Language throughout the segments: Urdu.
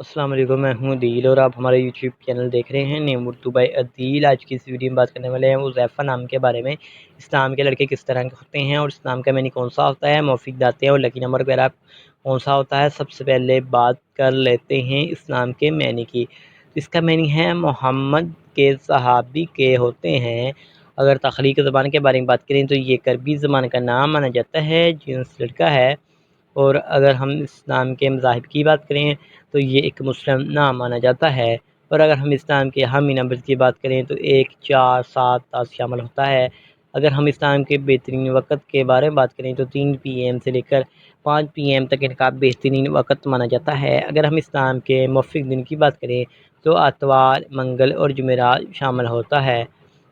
السلام علیکم، میں ہوں عدیل اور آپ ہمارے یوٹیوب چینل دیکھ رہے ہیں نیم اردو بائی عدیل۔ آج کی اس ویڈیو میں بات کرنے والے ہیں حذیفہ نام کے بارے میں۔ اسلام کے لڑکے کس طرح کے ہوتے ہیں اور اسلام کا معنی کون سا ہوتا ہے، موافق داتے اور لکی نمبر وغیرہ کون سا ہوتا ہے۔ سب سے پہلے بات کر لیتے ہیں اسلام کے معنی کی۔ اس کا معنی ہے محمد کے صحابی کے ہوتے ہیں۔ اگر تخلیق زبان کے بارے میں بات کریں تو یہ کربی زبان کا نام مانا جاتا ہے، جنس لڑکا ہے۔ اور اگر ہم اسلام کے مذاہب کی بات کریں تو یہ ایک مسلم نام مانا جاتا ہے۔ اور اگر ہم اسلام کے اہمی نمبر کی بات کریں تو 1، 4، 7 10 شامل ہوتا ہے۔ اگر ہم اسلام کے بہترین وقت کے بارے میں بات کریں تو 3 PM سے لے کر 5 PM تک ان کا بہترین وقت مانا جاتا ہے۔ اگر ہم اسلام کے موافق دن کی بات کریں تو اتوار، منگل اور جمعرات شامل ہوتا ہے۔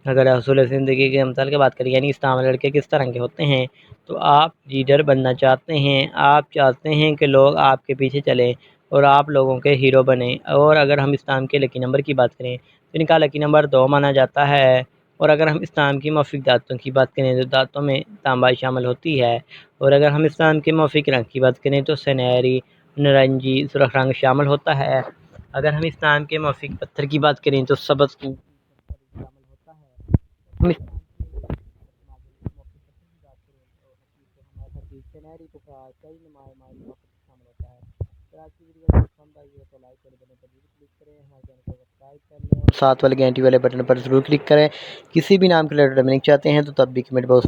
اگر اصول زندگی کے امثال کی بات کریں یعنی اسلام لڑکے کس طرح کے ہوتے ہیں تو آپ لیڈر بننا چاہتے ہیں، آپ چاہتے ہیں کہ لوگ آپ کے پیچھے چلیں اور آپ لوگوں کے ہیرو بنیں۔ اور اگر ہم اسلام کے لکی نمبر کی بات کریں تو ان کا لکی نمبر 2 مانا جاتا ہے۔ اور اگر ہم اسلام کی موافق دانتوں کی بات کریں تو دانتوں میں تانبا شامل ہوتی ہے۔ اور اگر ہم اسلام کے موافق رنگ کی بات کریں تو سنہری، نارنجی، سرخ رنگ شامل ہوتا ہے۔ اگر ہم اسلام کے موافق پتھر کی بات کریں تو سبز شامل ہوتا ہے۔ ہم اسلام سنہری کو کئی شامل ہوتا ہے۔ اگر آپ کی ویڈیو پسند آئی ہے تو لائک والے بٹن پر ضرور کلک کریں، ہمارے چینل کو سبسکرائب کر لیں اور ساتھ والے گھنٹی والے بٹن پر ضرور کلک کریں۔ کسی بھی نام کے لیٹر بننا چاہتے ہیں تو تب بھی کمنٹ باکس